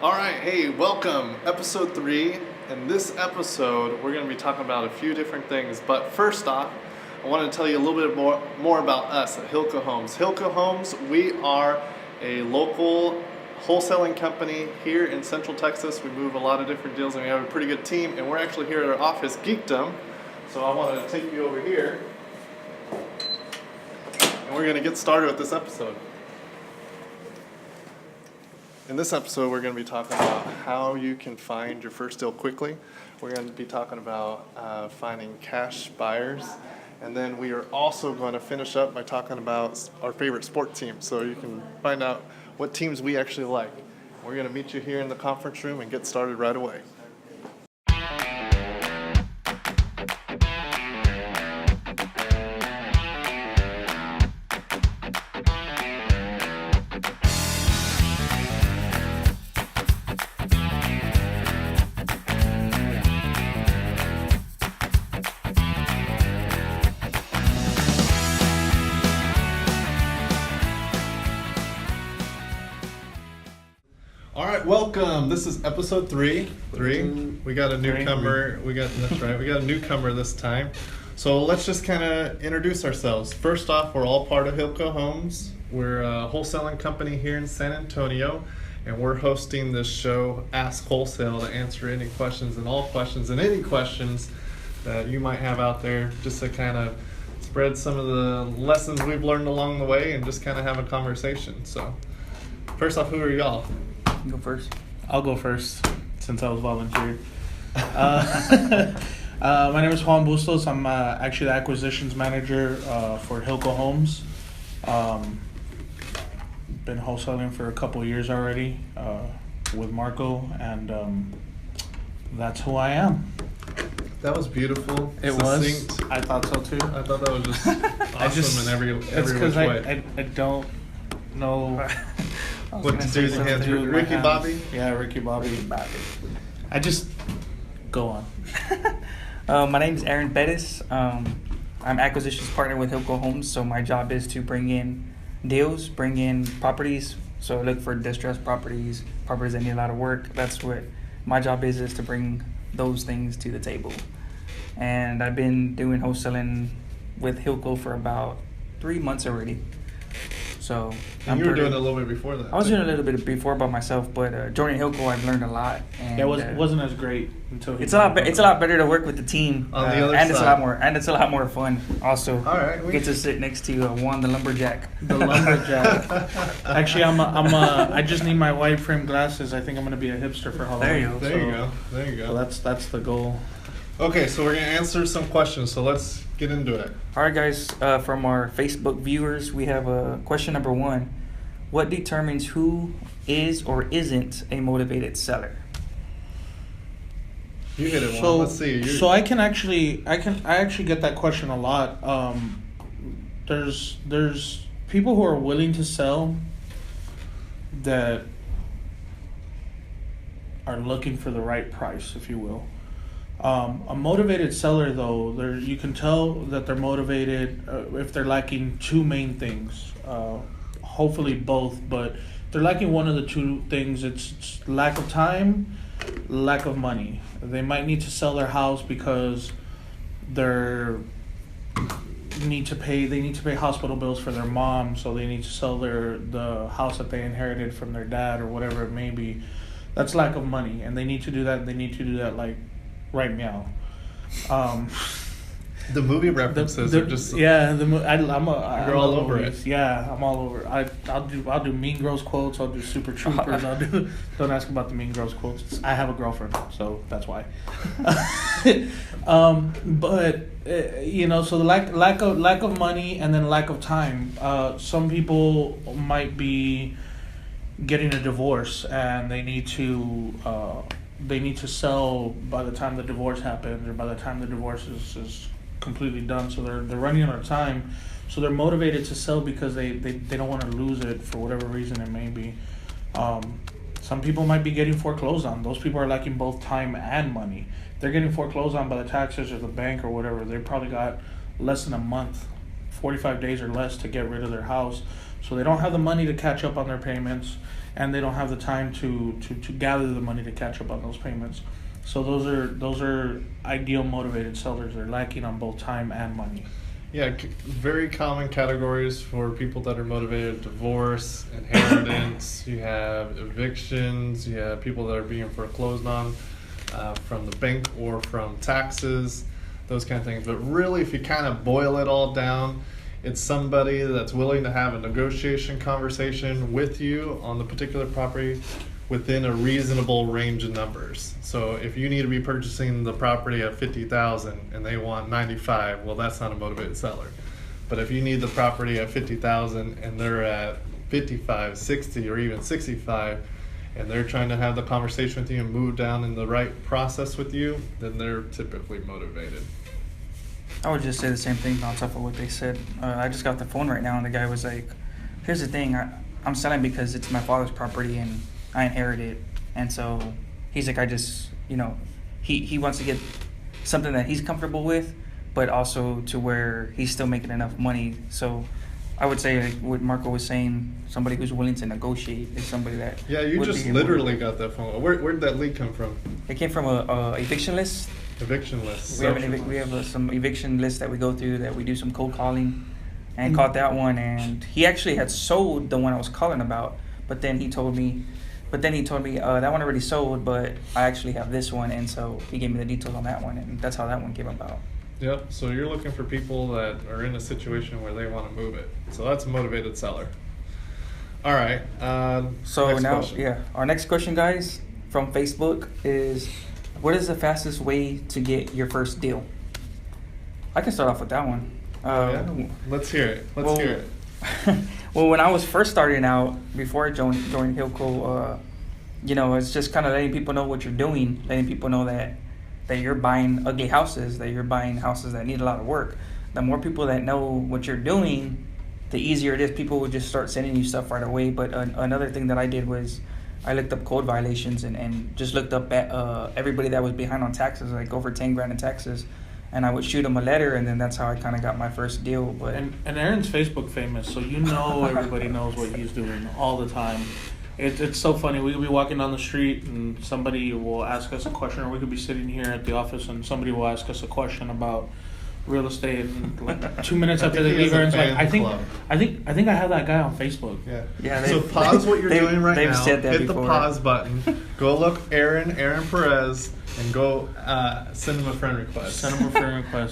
All right, hey, welcome, episode 3. In this episode, we're going to be talking about a few different things. But first off, I want to tell you a little bit more about us at Hilco Homes. Hilco Homes, we are a local wholesaling company here in Central Texas. We move a lot of different deals, and we have a pretty good team. And we're actually here at our office, Geekdom. So I want to take you over here, and we're going to get started with this episode. In this episode, we're going to be talking about how you can find your first deal quickly. We're going to be talking about finding cash buyers. And then we are also going to finish up by talking about our favorite sport team, so you can find out what teams we actually like. We're going to meet you here in the conference room and get started right away. All right, welcome. This is episode 3. We got a newcomer. That's right. We got a newcomer this time. So let's just kind of introduce ourselves. First off, we're all part of Hilco Homes. We're a wholesaling company here in San Antonio, and we're hosting this show, Ask Wholesale, to answer any questions and all questions and any questions that you might have out there, just to kind of spread some of the lessons we've learned along the way and just kind of have a conversation. So first off, who are y'all? You go first. I'll go first since I was volunteered. My name is Juan Bustos. I'm actually the acquisitions manager for Hilco Homes. Been wholesaling for a couple of years already with Marco, and that's who I am. That was beautiful. It Succinct. was. I thought so too. I thought that was just awesome in every It's which way. I don't know What to do with your hands? with my Ricky hands. Bobby? Yeah, Ricky Bobby. I just go on. My name is Aaron Perez. I'm acquisitions partner with Hilco Homes, so my job is to bring in deals, bring in properties. So look for distressed properties that need a lot of work. That's what my job is to bring those things to the table. And I've been doing wholesaling with Hilco for about 3 months already. So And you were doing it a little bit before that. I was doing a little bit before by myself, but joining Hilco, I've learned a lot. And Yeah, it wasn't as great until he it's a lot. It's a lot better to work with the team, On the other and it's a side. lot more. And it's a lot more fun. Also, All right, we- get to sit next to Juan the lumberjack. The lumberjack. Actually, I just need my white frame glasses. I think I'm gonna be a hipster for Halloween. There you There you go. So that's the goal. Okay, so we're gonna answer some questions. So let's get into it. All right, guys. From our Facebook viewers, we have question number 1. What determines who is or isn't a motivated seller? You hit it, So one. Let's see. so I actually get that question a lot. There's people who are willing to sell that are looking for the right price, if you will. A motivated seller, though, you can tell that they're motivated if they're lacking 2 main things. Hopefully both, but if they're lacking one of the 2 things. It's lack of time, lack of money. They might need to sell their house because they need to pay hospital bills for their mom, so they need to sell the house that they inherited from their dad or whatever it may be. That's lack of money, and they need to do that like right meow. The movie references are just I'm You're all over it. Yeah, I'm all over. I'll do Mean Girls quotes. I'll do Super Troopers. Don't ask about the Mean Girls quotes. I have a girlfriend, so that's why. But so the lack of money and then lack of time. Some people might be getting a divorce and they need to sell by the time the divorce happens or by the time the divorce is completely done. So they're running out of time. So they're motivated to sell because they don't want to lose it for whatever reason it may be. Some people might be getting foreclosed on. Those people are lacking both time and money. They're getting foreclosed on by the taxes or the bank or whatever. They probably got less than a month, 45 days or less to get rid of their house. So they don't have the money to catch up on their payments, and they don't have the time to gather the money to catch up on those payments. So those are ideal motivated sellers. They're lacking on both time and money. Yeah, very common categories for people that are motivated: divorce, inheritance. You have evictions. You have people that are being foreclosed on from the bank or from taxes, those kind of things. But really, if you kind of boil it all down, it's somebody that's willing to have a negotiation conversation with you on the particular property within a reasonable range of numbers. So if you need to be purchasing the property at $50,000 and they want 95, well, that's not a motivated seller. But if you need the property at 50,000 and they're at 55, 60, or even 65, and they're trying to have the conversation with you and move down in the right process with you, then they're typically motivated. I would just say the same thing on top of what they said. I just got the phone right now, and the guy was like, here's the thing, I'm selling because it's my father's property and I inherited it. And so he's like, I just, he wants to get something that he's comfortable with, but also to where he's still making enough money. So I would say, like what Marco was saying, somebody who's willing to negotiate is somebody that... Yeah, you just literally got that phone. Where did that lead come from? It came from a eviction list. Eviction list. We have some eviction lists that we go through, that we do some cold calling, and caught that one. And he actually had sold the one I was calling about, but then he told me that one already sold, but I actually have this one, and so he gave me the details on that one, and that's how that one came about. Yep. So you're looking for people that are in a situation where they want to move it. So that's a motivated seller. All right. So now, our next question, guys, from Facebook is, what is the fastest way to get your first deal? I can start off with that one. Let's hear it. Let's hear it. Well, when I was first starting out, before I joined Hilco, it's just kind of letting people know what you're doing, letting people know that you're buying ugly houses, that you're buying houses that need a lot of work. The more people that know what you're doing, the easier it is. People will just start sending you stuff right away. But another thing that I did was I looked up code violations and just looked up at everybody that was behind on taxes, like over 10 grand in taxes. And I would shoot him a letter, and then that's how I kind of got my first deal. But and Aaron's Facebook famous, so everybody knows what he's doing all the time. It's so funny. We could be walking down the street, and somebody will ask us a question, or we could be sitting here at the office, and somebody will ask us a question about real estate, and like 2 minutes after they leave, Aaron's like, I think I have that guy on Facebook. Yeah. So pause what you're doing right now. Said that hit before. The pause button. Go look Aaron Perez, and go send him a friend request.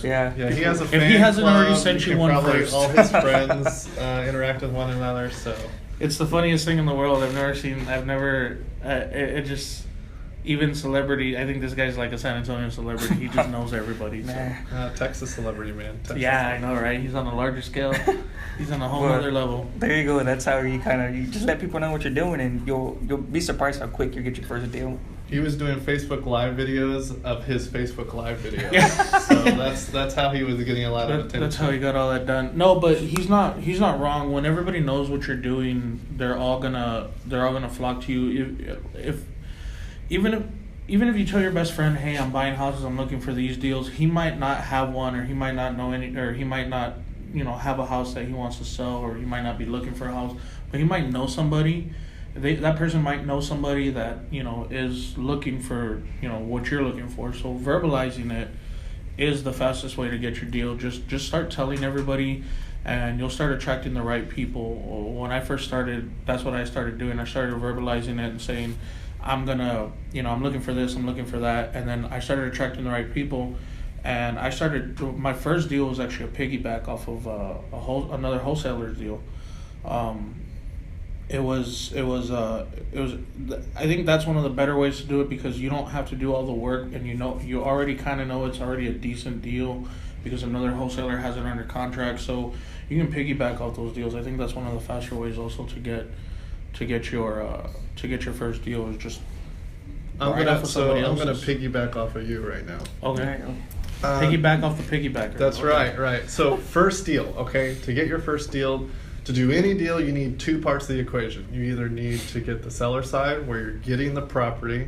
Yeah. He has a fan If he hasn't club, already sent you one probably first. all his friends interact with one another. So It's the funniest thing in the world. It just, even celebrity, I think this guy's like a San Antonio celebrity. He just knows everybody. So. Texas celebrity, man. Texas I know, right? He's on a larger scale. He's on a whole other level. There you go. That's how you just let people know what you're doing, and you'll be surprised how quick you get your first deal. He was doing Facebook Live videos of his Facebook Live videos. Yeah. So that's how he was getting a lot of attention. That's how he got all that done. No, but he's not wrong. When everybody knows what you're doing, they're all gonna flock to you. Even if you tell your best friend, hey, I'm buying houses, I'm looking for these deals, he might not have one, or he might not know any, or he might not, have a house that he wants to sell, or he might not be looking for a house, but he might know somebody. That person might know somebody that, is looking for, what you're looking for. So verbalizing it is the fastest way to get your deal. Just start telling everybody, and you'll start attracting the right people. When I first started, that's what I started doing. I started verbalizing it and saying, I'm looking for this, I'm looking for that. And then I started attracting the right people. And my first deal was actually a piggyback off of another wholesaler's deal. It was I think that's one of the better ways to do it, because you don't have to do all the work, and you already kind of know it's already a decent deal because another wholesaler has it under contract, so you can piggyback off those deals. I think that's one of the faster ways also to get your first deal, is just I'm gonna piggyback off of you right now. Okay. Piggyback off the piggybacker. That's okay. Right. So first deal, okay? To get your first deal, to do any deal, you need two parts of the equation. You either need to get the seller side, where you're getting the property,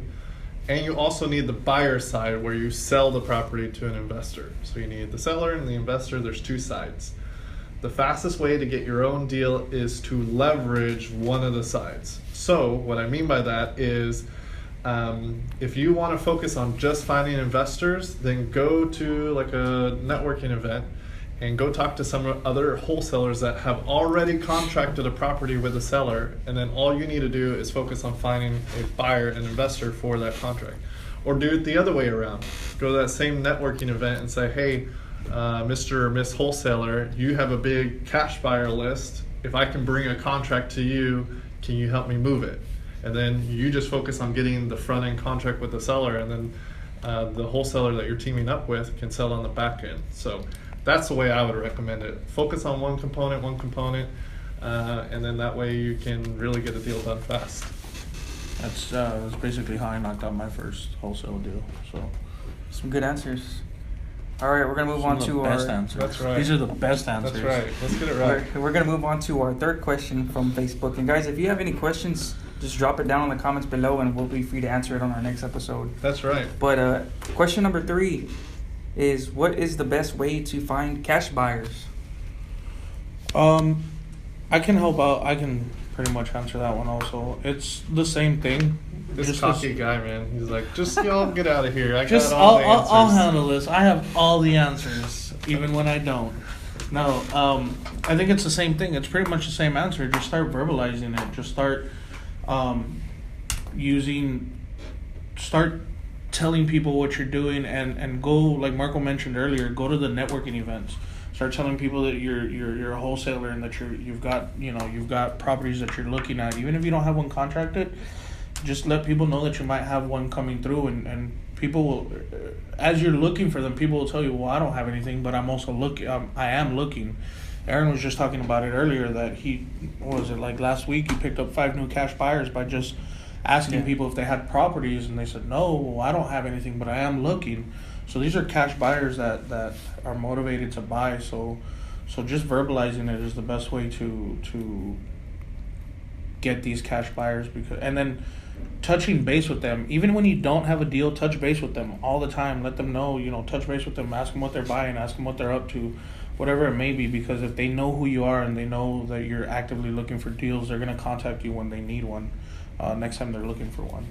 and you also need the buyer side, where you sell the property to an investor. So you need the seller and the investor. There's two sides. The fastest way to get your own deal is to leverage one of the sides. So what I mean by that is if you want to focus on just finding investors, then go to like a networking event and go talk to some other wholesalers that have already contracted a property with a seller, and then all you need to do is focus on finding a buyer and investor for that contract. Or do it the other way around. Go to that same networking event and say, hey, Mr. or Miss Wholesaler, you have a big cash buyer list. If I can bring a contract to you, can you help me move it? And then you just focus on getting the front end contract with the seller, and then the wholesaler that you're teaming up with can sell on the back end. So that's the way I would recommend it. Focus on one component, and then that way you can really get a deal done fast. That's basically how I knocked out my first wholesale deal. So some good answers. All right, we're gonna move on to our best answers. That's right. These are the best answers. That's right. Let's get it right. We're gonna move on to our third question from Facebook. And guys, if you have any questions, just drop it down in the comments below, and we'll be free to answer it on our next episode. That's right. But question number 3 is, what is the best way to find cash buyers? I can help out. I can pretty much answer that one also. It's the same thing. This cocky guy, man. He's like, just y'all get out of here. I'll handle this. I have all the answers, even when I don't. No, I think it's the same thing. It's pretty much the same answer. Just start verbalizing it. Just start start telling people what you're doing, and go, like Marco mentioned earlier, go to the networking events. Start telling people that you're a wholesaler and that you've got properties that you're looking at. Even if you don't have one contracted, just let people know that you might have one coming through, and people will, as you're looking for them, people will tell you, well, I don't have anything, but I'm also looking. I am looking. Aaron was just talking about it earlier that last week he picked up 5 new cash buyers by just asking people if they had properties, and they said, no, I don't have anything, but I am looking. So these are cash buyers that are motivated to buy. So just verbalizing it is the best way to get these cash buyers, and then touching base with them. Even when you don't have a deal, touch base with them all the time. Let them know, touch base with them, ask them what they're buying, ask them what they're up to, whatever it may be, because if they know who you are and they know that you're actively looking for deals, they're going to contact you when they need one, next time they're looking for one.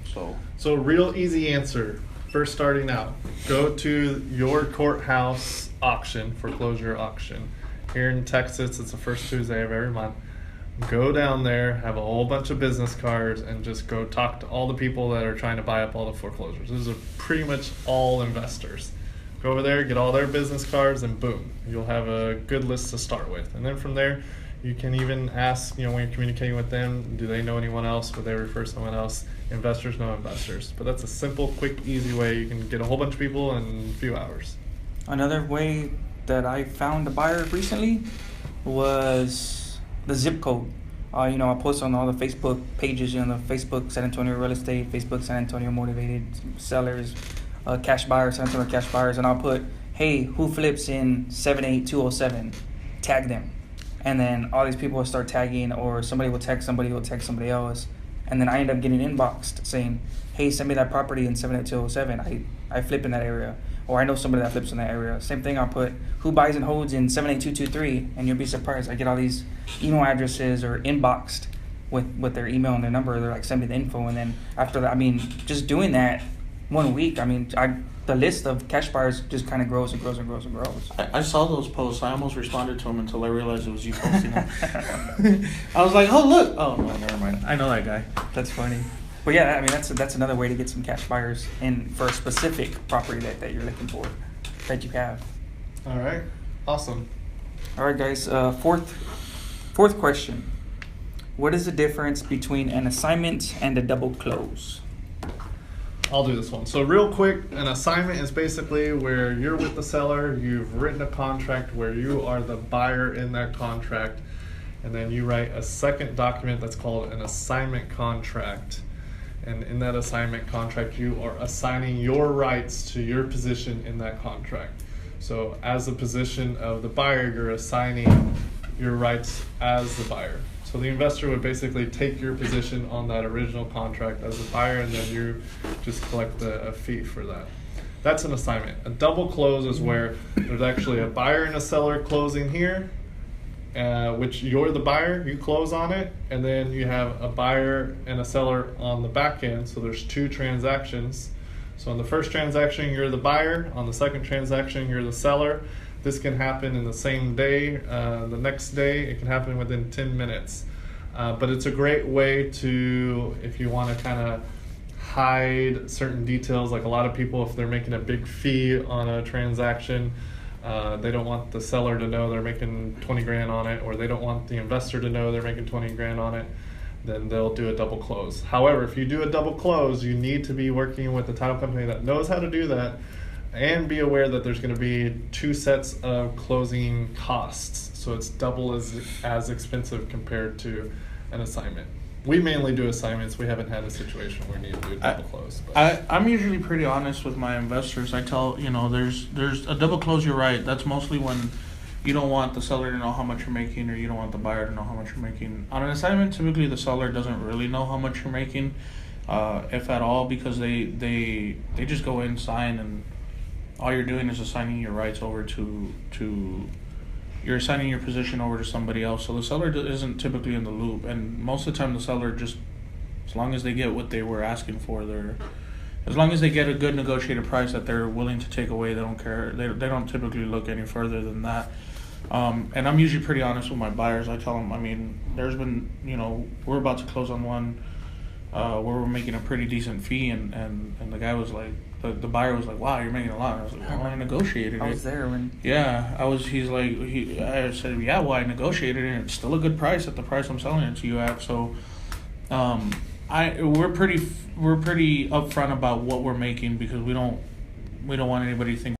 So real easy answer. First, starting out, go to your courthouse auction, foreclosure auction. Here in Texas, it's the first Tuesday of every month. Go down there, have a whole bunch of business cards, and just go talk to all the people that are trying to buy up all the foreclosures. These are pretty much all investors. Go over there, get all their business cards, and boom, you'll have a good list to start with. And then from there, you can even ask, when you're communicating with them, do they know anyone else? Would they refer someone else? Investors know investors. But that's a simple, quick, easy way. You can get a whole bunch of people in a few hours. Another way that I found a buyer recently was the zip code. I post on all the Facebook pages, the Facebook San Antonio Real Estate, Facebook San Antonio Motivated Sellers, Cash Buyers, San Antonio Cash Buyers, and I'll put, hey, who flips in 78207? Tag them. And then all these people will start tagging, or somebody will text somebody else. And then I end up getting inboxed saying, hey, send me that property in 78207. I flip in that area. Or I know somebody that flips in that area. Same thing, I'll put, who buys and holds in 78223? And you'll be surprised. I get all these email addresses or inboxed with their email and their number. They're like, send me the info. And then after that, just doing that 1 week, the list of cash buyers just kind of grows and grows and grows and grows. I saw those posts. I almost responded to them until I realized it was you posting them. I was like, oh, look. Oh, no, never mind. I know that guy. That's funny. But yeah, that's another way to get some cash buyers in for a specific property that you're looking for, that you have. All right. Awesome. All right, guys. Fourth question. What is the difference between an assignment and a double close? I'll do this one. So real quick, an assignment is basically where you're with the seller, you've written a contract where you are the buyer in that contract, and then you write a second document that's called an assignment contract. And in that assignment contract, you are assigning your rights to your position in that contract. So as a position of the buyer, you're assigning your rights as the buyer. So the investor would basically take your position on that original contract as a buyer, and then you just collect a fee for that. That's an assignment. A double close is where there's actually a buyer and a seller closing here, which you're the buyer, you close on it, and then you have a buyer and a seller on the back end. So there's 2 transactions. So on the first transaction, you're the buyer. On the second transaction, you're the seller. This can happen in the same day. The next day, it can happen within 10 minutes. But it's a great way to, if you want to kind of hide certain details, like a lot of people, if they're making a big fee on a transaction, they don't want the seller to know they're making 20 grand on it, or they don't want the investor to know they're making 20 grand on it, then they'll do a double close. However, if you do a double close, you need to be working with a title company that knows how to do that, and be aware that there's going to be 2 sets of closing costs. So it's double as expensive compared to an assignment. We mainly do assignments. We haven't had a situation where we need to do a double close. But. I'm usually pretty honest with my investors. I tell, there's a double close, you're right. That's mostly when you don't want the seller to know how much you're making, or you don't want the buyer to know how much you're making. On an assignment, typically the seller doesn't really know how much you're making, if at all, because they just go in, sign, and all you're doing is assigning your rights over to you're assigning your position over to somebody else. So the seller isn't typically in the loop, and most of the time the seller just, as long as they get what they were asking for, as long as they get a good negotiated price that they're willing to take away, they don't care. They don't typically look any further than that. And I'm usually pretty honest with my buyers. I tell them, there's been, we're about to close on one where we're making a pretty decent fee, and the guy was like, the buyer was like, wow, you're making a lot. And I was like, well, I negotiated it. I was there when. Yeah, I said, yeah, well, I negotiated it, and it's still a good price at the price I'm selling it to you at. So, we're pretty upfront about what we're making, because we don't want anybody to think